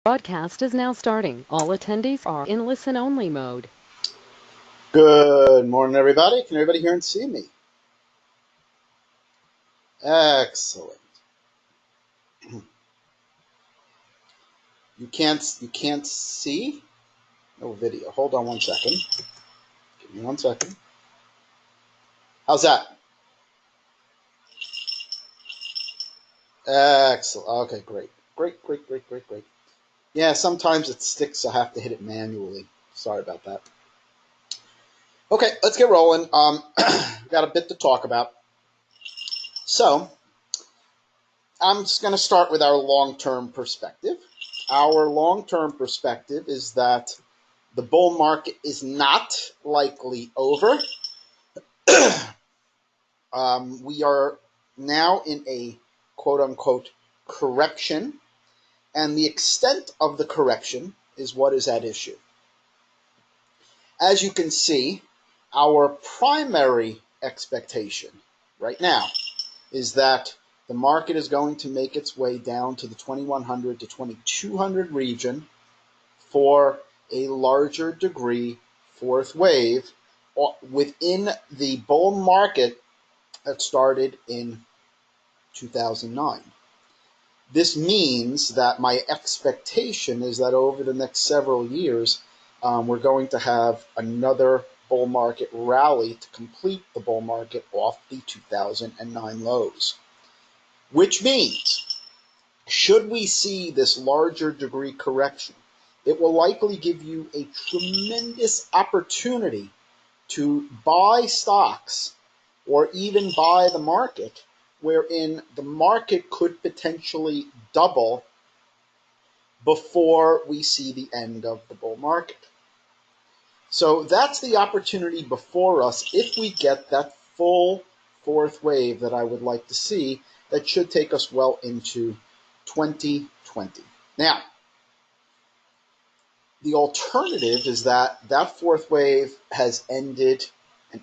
Broadcast is now starting. All attendees are in listen-only mode. Good morning, everybody. Can everybody hear and see me? Excellent. You can't see? No video. Hold on one second. Give me 1 second. How's that? Excellent. Okay, great. Great. Yeah, sometimes it sticks, so I have to hit it manually. Sorry about that. Okay, let's get rolling. Got a bit to talk about. So, I'm just going to start with our long-term perspective. Our long-term perspective is that the bull market is not likely over. We are now in a quote-unquote correction, and the extent of the correction is what is at issue. As you can see, our primary expectation right now is that the market is going to make its way down to the 2100 to 2200 region for a larger degree fourth wave within the bull market that started in 2009. This means that my expectation is that over the next several years, we're going to have another bull market rally to complete the bull market off the 2009 lows. Which means, should we see this larger degree correction, it will likely give you a tremendous opportunity to buy stocks or even buy the market, wherein the market could potentially double before we see the end of the bull market. So that's the opportunity before us if we get that full fourth wave that I would like to see. That should take us well into 2020. Now, the alternative is that that fourth wave has ended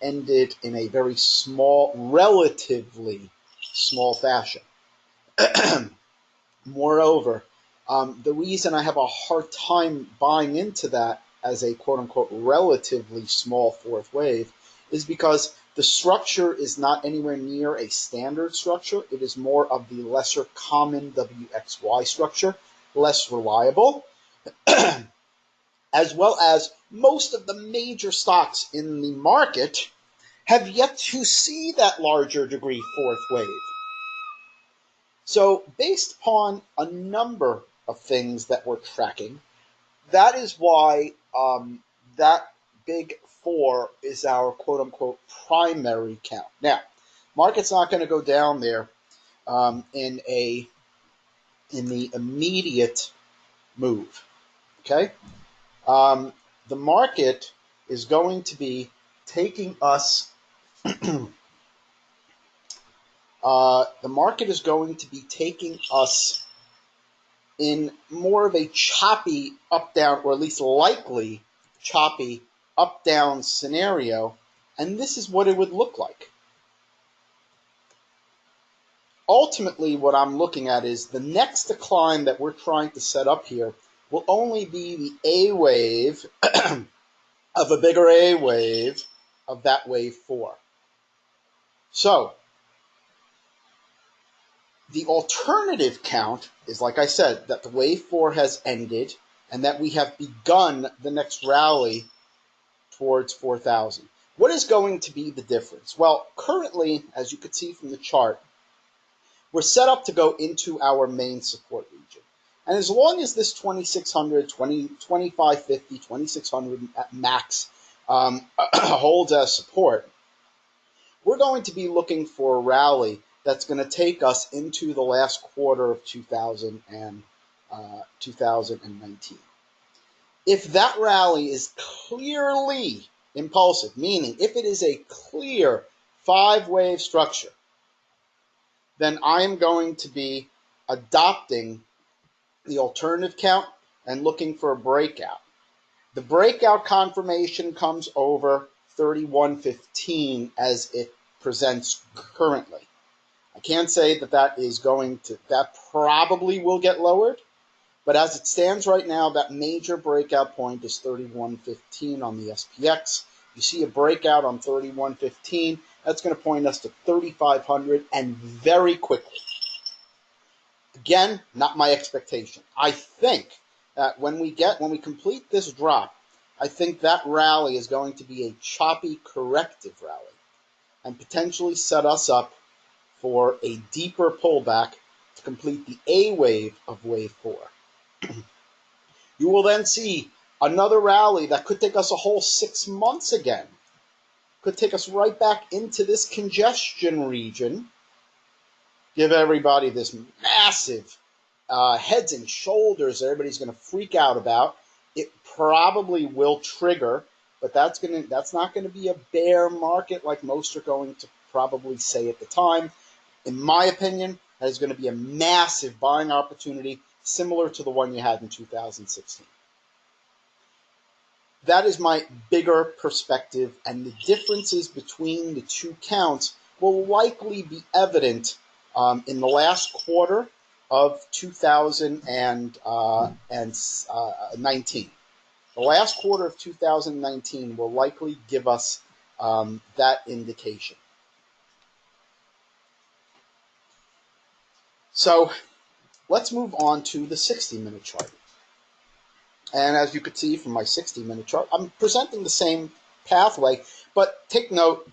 in a very small, relatively small fashion. Moreover, the reason I have a hard time buying into that as a quote-unquote relatively small fourth wave is because the structure is not anywhere near a standard structure. It is more of the lesser common WXY structure, less reliable, as well as most of the major stocks in the market have yet to see that larger degree fourth wave. So based upon a number of things that we're tracking, that is why that big four is our quote-unquote primary count. Now, market's not going to go down there in the immediate move. Okay, the market is going to be taking us. The market is going to be taking us in more of a choppy up-down, or at least likely choppy up-down scenario, and this is what it would look like. Ultimately, what I'm looking at is the next decline that we're trying to set up here will only be the A wave of a bigger A wave of that wave 4. So, the alternative count is, like I said, that the wave 4 has ended and that we have begun the next rally towards 4,000. What is going to be the difference? Well, currently, as you can see from the chart, we're set up to go into our main support region. And as long as this 2600, 2550, 2600 at max holds as support, we're going to be looking for a rally that's going to take us into the last quarter of 2019. If that rally is clearly impulsive, meaning if it is a clear 5-wave structure, then I am going to be adopting the alternative count and looking for a breakout. The breakout confirmation comes over 3115 as it presents currently. I can't say that that probably will get lowered, But as it stands right now, that major breakout point is 31.15 on the SPX. You see a breakout on 31.15, that's going to point us to 3,500 and very quickly. Again, not my expectation. I think that when we complete this drop, I think that rally is going to be a choppy corrective rally and potentially set us up for a deeper pullback to complete the A wave of wave 4. You will then see another rally that could take us a whole 6 months again. Could take us right back into this congestion region. Give everybody this massive heads and shoulders that everybody's going to freak out about. It probably will trigger, but that's not going to be a bear market like most are going to probably say at the time. In my opinion, that is going to be a massive buying opportunity similar to the one you had in 2016. That is my bigger perspective, and the differences between the two counts will likely be evident in the last quarter of 2019. The last quarter of 2019 will likely give us that indication. So let's move on to the 60-minute chart. And as you could see from my 60-minute chart, I'm presenting the same pathway, but take note,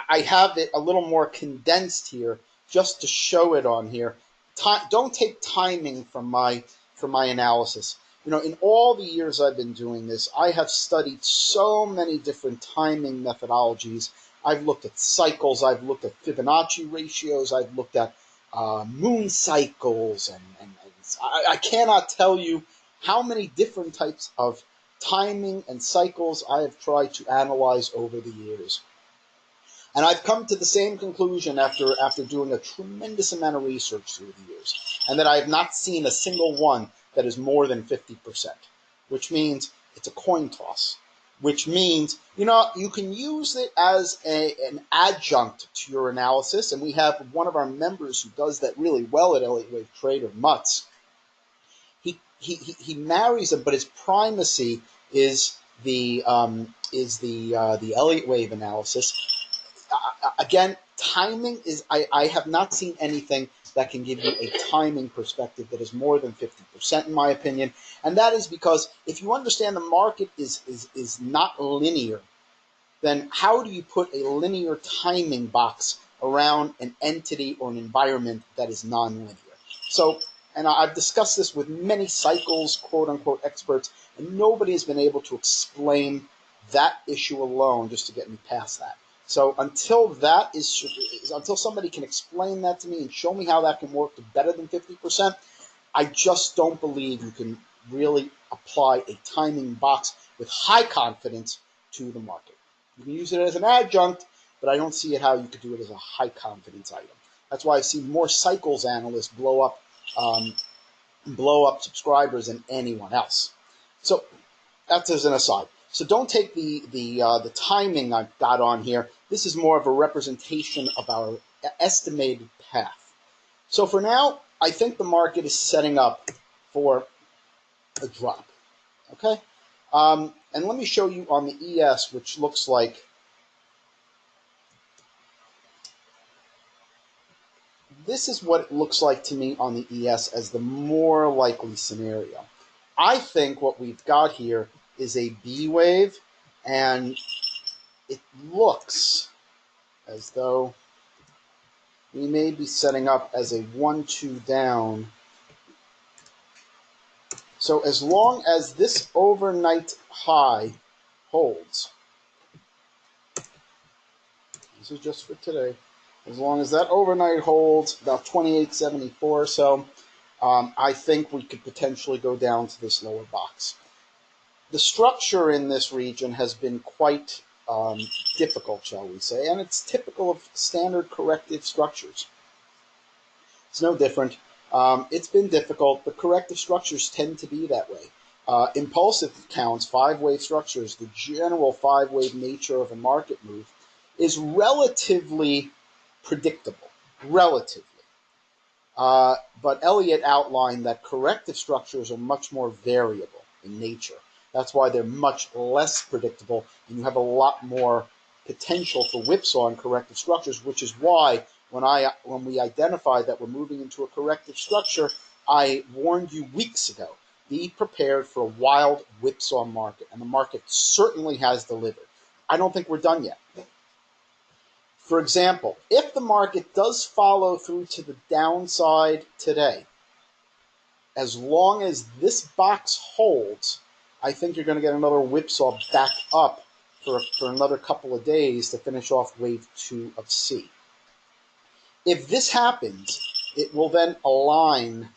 I have it a little more condensed here just to show it on here. Don't take timing from my analysis. In all the years I've been doing this, I have studied so many different timing methodologies. I've looked at cycles, I've looked at Fibonacci ratios, I've looked at moon cycles, and I cannot tell you how many different types of timing and cycles I have tried to analyze over the years. And I've come to the same conclusion after doing a tremendous amount of research through the years, and that I have not seen a single one that is more than 50%, which means it's a coin toss, which means, you can use it as an adjunct to your analysis, and we have one of our members who does that really well at Elliott Wave Trader, Mutz. He marries them, but his primacy is the Elliott Wave analysis. Again, timing is, I have not seen anything that can give you a timing perspective that is more than 50%, in my opinion. And that is because if you understand the market is not linear, then how do you put a linear timing box around an entity or an environment that is nonlinear? So, and I've discussed this with many cycles, quote-unquote, experts, and nobody has been able to explain that issue alone just to get me past that. So until somebody can explain that to me and show me how that can work to better than 50%, I just don't believe you can really apply a timing box with high confidence to the market. You can use it as an adjunct, but I don't see how you could do it as a high confidence item. That's why I've seen more cycles analysts blow up subscribers than anyone else. So that's as an aside. So don't take the timing I've got on here. This is more of a representation of our estimated path. So for now, I think the market is setting up for a drop. Okay? And let me show you on the ES, which looks like this is what it looks like to me on the ES as the more likely scenario. I think what we've got here is a B wave, and it looks as though we may be setting up as a 1-2 down. So as long as this overnight high holds, this is just for today, as long as that overnight holds about 28.74 or so, I think we could potentially go down to this lower box. The structure in this region has been quite difficult, shall we say, and it's typical of standard corrective structures. It's no different. It's been difficult, but corrective structures tend to be that way. Impulsive counts, five-wave structures, the general five-wave nature of a market move is relatively predictable, relatively. But Elliott outlined that corrective structures are much more variable in nature. That's why they're much less predictable, and you have a lot more potential for whipsaw in corrective structures, which is why when we identified that we're moving into a corrective structure, I warned you weeks ago, be prepared for a wild whipsaw market, and the market certainly has delivered. I don't think we're done yet. For example, if the market does follow through to the downside today, as long as this box holds, I think you're going to get another whipsaw back up for another couple of days to finish off wave 2 of C. If this happens, it will then align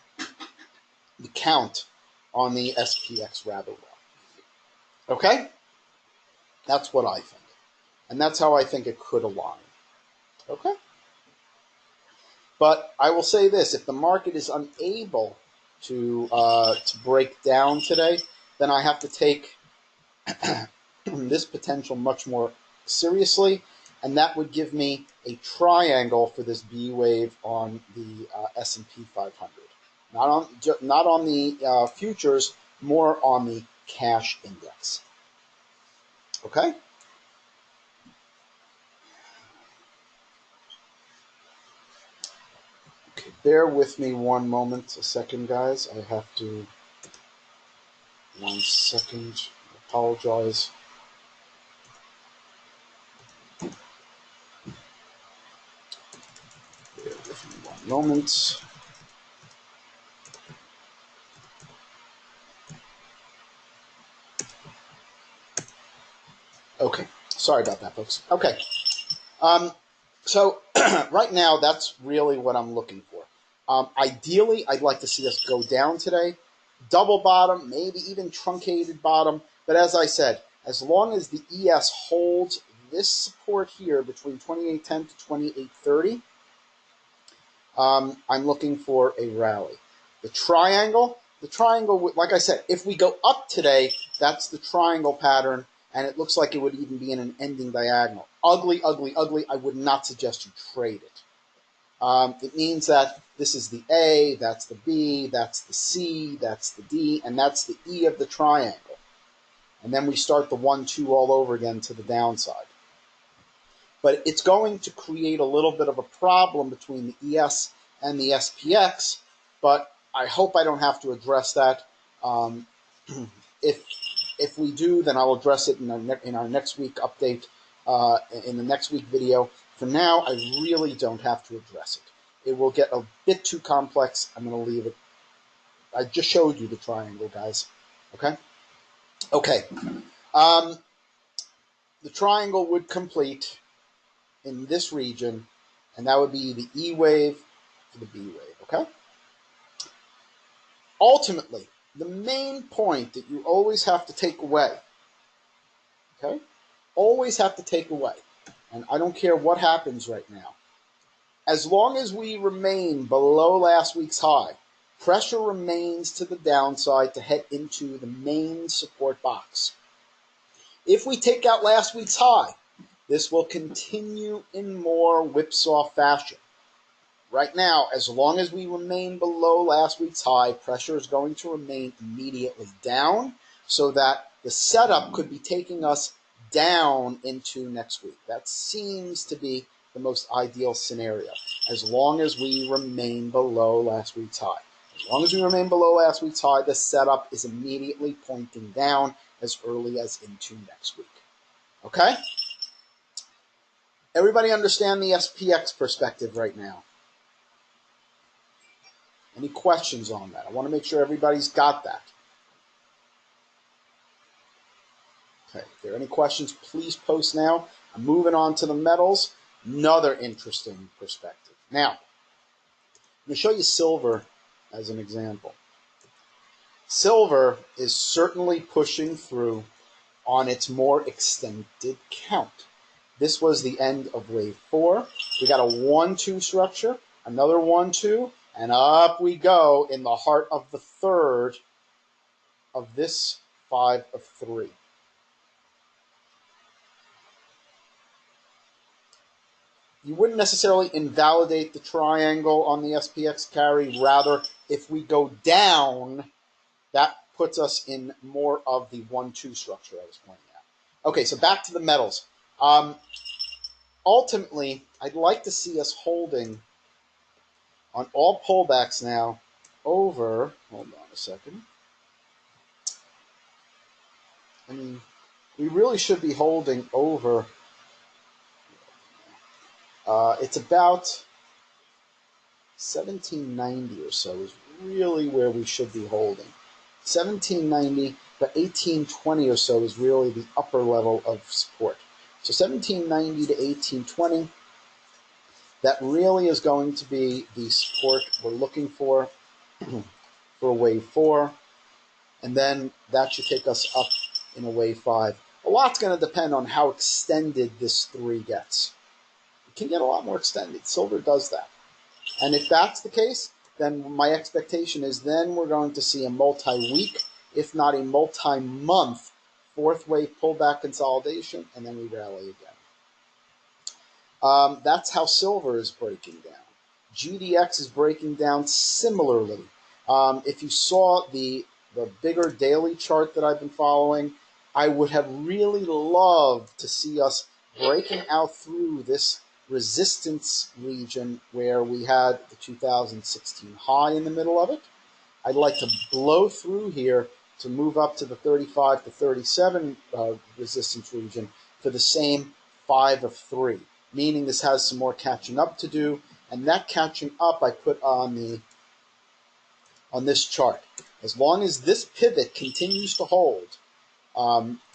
the count on the SPX rather well. Okay? That's what I think. And that's how I think it could align. Okay? But I will say this, if the market is unable to break down today, then I have to take this potential much more seriously, and that would give me a triangle for this B wave on the S&P 500. Not on the futures, more on the cash index. Okay? Okay, bear with me a second, guys. I have to... 1 second. I apologize. Bear with me 1 moment. Okay, sorry about that, folks. Okay, so right now, that's really what I'm looking for. Ideally, I'd like to see us go down today, double bottom, maybe even truncated bottom. But as I said, as long as the ES holds this support here between 2810 to 2830, I'm looking for a rally. The triangle, like I said, if we go up today, that's the triangle pattern, and it looks like it would even be in an ending diagonal. Ugly, ugly, ugly. I would not suggest you trade it. It means that this is the A, that's the B, that's the C, that's the D, and that's the E of the triangle. And then we start the 1-2 all over again to the downside. But it's going to create a little bit of a problem between the ES and the SPX, but I hope I don't have to address that. If we do, then I'll address it in our next week update, in the next week video. For now, I really don't have to address it. It will get a bit too complex. I'm going to leave it. I just showed you the triangle, guys. Okay? Okay. The triangle would complete in this region, and that would be the E wave to the B wave, okay? Ultimately, the main point that you always have to take away, okay? Always have to take away, and I don't care what happens right now. As long as we remain below last week's high, pressure remains to the downside to head into the main support box. If we take out last week's high, this will continue in more whipsaw fashion. Right now, as long as we remain below last week's high, pressure is going to remain immediately down, so that the setup could be taking us down into next week. That seems to be the most ideal scenario, as long as we remain below last week's high. As long as we remain below last week's high, the setup is immediately pointing down as early as into next week. Okay? Everybody understand the SPX perspective right now? Any questions on that? I want to make sure everybody's got that. Okay, if there are any questions, please post now. I'm moving on to the metals. Another interesting perspective. Now, I'm going to show you silver as an example. Silver is certainly pushing through on its more extended count. This was the end of wave 4. We got a 1-2 structure, another 1-2, and up we go in the heart of the third of this 5 of 3. you wouldn't necessarily invalidate the triangle on the SPX carry. Rather, if we go down, that puts us in more of the 1-2 structure I was pointing out. Okay, so back to the metals. Ultimately, I'd like to see us holding on all pullbacks now over, hold on a second. I mean, we really should be holding over, it's about 1790 or so is really where we should be holding. 1790, but 1820 or so is really the upper level of support. So 1790 to 1820, that really is going to be the support we're looking for wave 4. And then that should take us up in a wave 5. A lot's going to depend on how extended this 3 gets. It can get a lot more extended. Silver does that. And if that's the case, then my expectation is then we're going to see a multi-week, if not a multi-month, 4th wave pullback consolidation, and then we rally again. That's how silver is breaking down. GDX is breaking down similarly. If you saw the bigger daily chart that I've been following, I would have really loved to see us breaking out through this resistance region where we had the 2016 high in the middle of it. I'd like to blow through here to move up to the 35 to 37 resistance region for the same 5 of 3, meaning this has some more catching up to do, and that catching up I put on this chart. As long as this pivot continues to hold,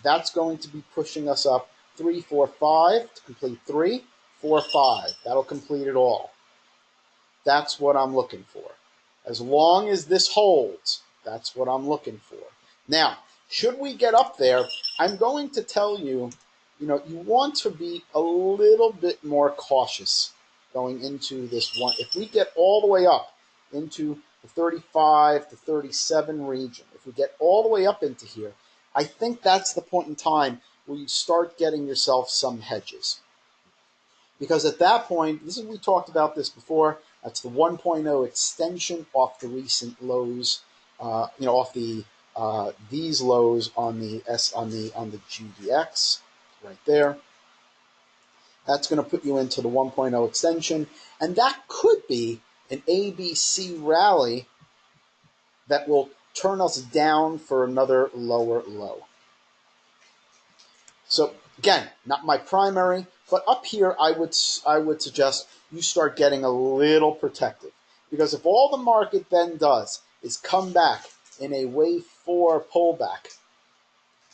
that's going to be pushing us up 3, 4, 5 to complete 3, 4, 5. That'll complete it all. That's what I'm looking for. As long as this holds, that's what I'm looking for. Now, should we get up there, I'm going to tell you, you want to be a little bit more cautious going into this one. If we get all the way up into the 35 to 37 region, if we get all the way up into here, I think that's the point in time where you start getting yourself some hedges. Because at that point, we talked about this before, that's the 1.0 extension off the recent lows, off these lows on the GDX right there. That's going to put you into the 1.0 extension, and that could be an ABC rally that will turn us down for another lower low. So again, not my primary, but up here I would suggest you start getting a little protective, because if all the market then does is come back in a wave 4 pullback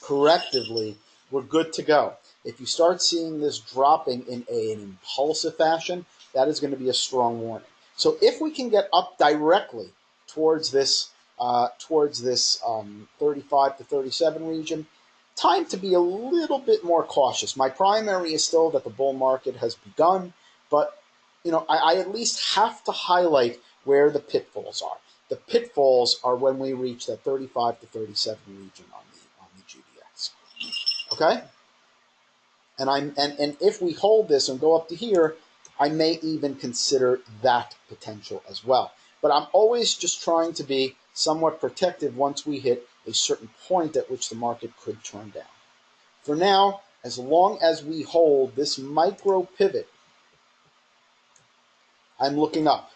correctively, we're good to go. If you start seeing this dropping in an impulsive fashion, that is going to be a strong warning. So if we can get up directly towards this 35 to 37 region, time to be a little bit more cautious. My primary is still that the bull market has begun, but I at least have to highlight where the pitfalls are. The pitfalls are when we reach that 35 to 37 region on the GDX. Okay? And if we hold this and go up to here, I may even consider that potential as well. But I'm always just trying to be somewhat protective once we hit a certain point at which the market could turn down. For now, as long as we hold this micro pivot, I'm looking up.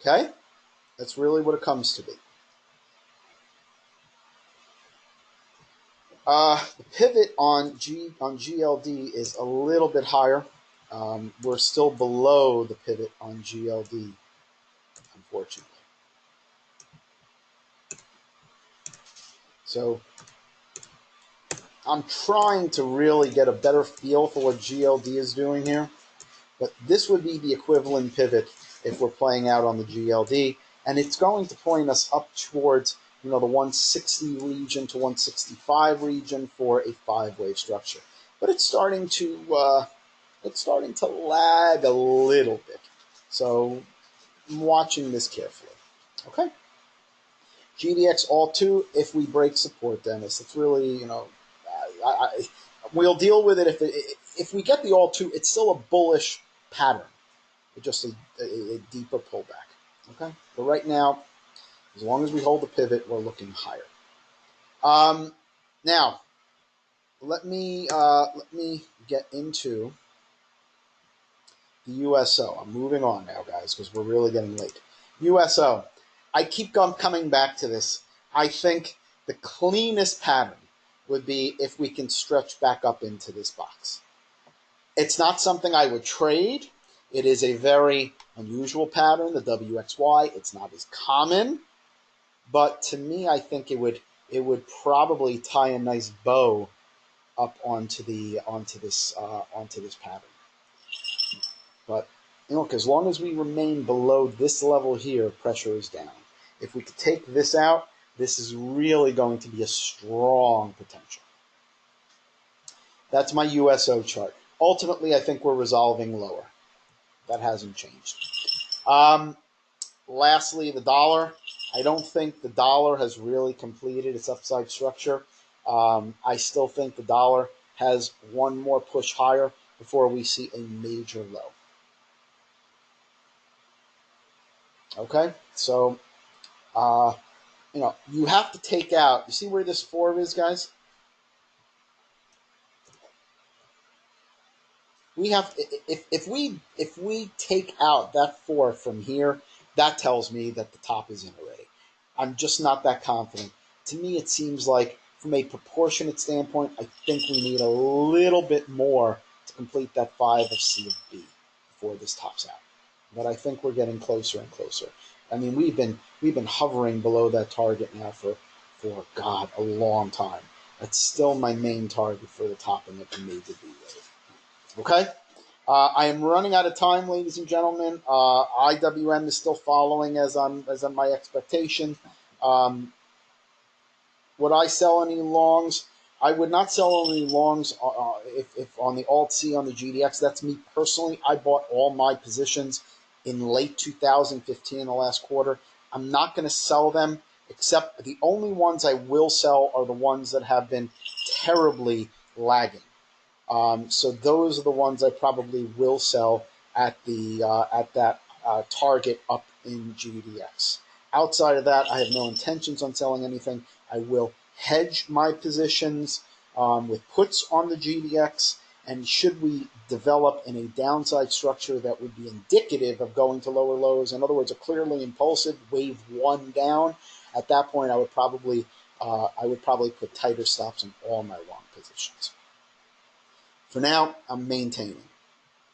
Okay? That's really what it comes to be. The pivot on GLD is a little bit higher. We're still below the pivot on GLD, unfortunately. So I'm trying to really get a better feel for what GLD is doing here. But this would be the equivalent pivot if we're playing out on the GLD. And it's going to point us up towards the 160 region to 165 region for a 5-wave structure. But it's starting to lag a little bit. So I'm watching this carefully. Okay? GDX all 2, if we break support, Dennis, it's really, we'll deal with it if we get the all 2, it's still a bullish pattern, just a deeper pullback. Okay, but right now, as long as we hold the pivot, we're looking higher. Now, let me get into the USO. I'm moving on now, guys, because we're really getting late. USO. I keep coming back to this. I think the cleanest pattern would be if we can stretch back up into this box. It's not something I would trade. It is a very unusual pattern, the WXY. It's not as common, but to me, I think it would probably tie a nice bow up onto this pattern. But look, as long as we remain below this level here, pressure is down. If we could take this out, this is really going to be a strong potential. That's my USO chart. Ultimately, I think we're resolving lower. That hasn't changed. Lastly, the dollar. I don't think the dollar has really completed its upside structure. I still think the dollar has one more push higher before we see a major low. Okay, so you have to take out. You see where this 4 is, guys? We have if we take out that 4 from here, that tells me that the top is in already. I'm just not that confident. To me, it seems like from a proportionate standpoint, I think we need a little bit more to complete that 5 of C of B before this tops out. But I think we're getting closer and closer. I mean, we've been hovering below that target now for God, a long time. That's still my main target for the topping of the major B wave. Okay? I am running out of time, ladies and gentlemen. IWM is still following as on my expectation. Would I sell any longs? I would not sell any longs if on the Alt-C on the GDX. That's me personally. I bought all my positions in late 2015 in the last quarter. I'm not going to sell them, except the only ones I will sell are the ones that have been terribly lagging. So those are the ones I probably will sell at that target up in GDX. Outside of that, I have no intentions on selling anything. I will hedge my positions with puts on the GDX, and should we develop in a downside structure that would be indicative of going to lower lows, in other words, a clearly impulsive wave 1 down, at that point I would probably put tighter stops on all my long positions. For now, I'm maintaining.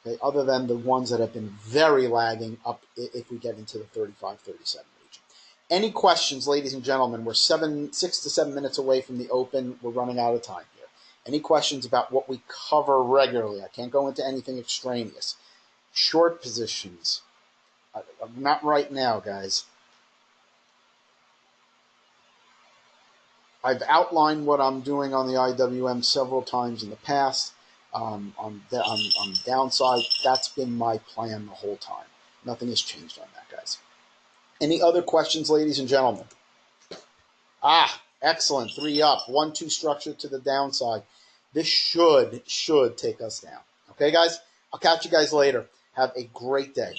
Okay, other than the ones that have been very lagging up if we get into the 35, 37 region. Any questions, ladies and gentlemen? We're 6 to 7 minutes away from the open. We're running out of time here. Any questions about what we cover regularly? I can't go into anything extraneous. Short positions. Not right now, guys. I've outlined what I'm doing on the IWM several times in the past. On the downside, that's been my plan the whole time. Nothing has changed on that, guys. Any other questions, ladies and gentlemen? Excellent. 3 up. 1-2 structure to the downside. This should take us down. Okay, guys? I'll catch you guys later. Have a great day.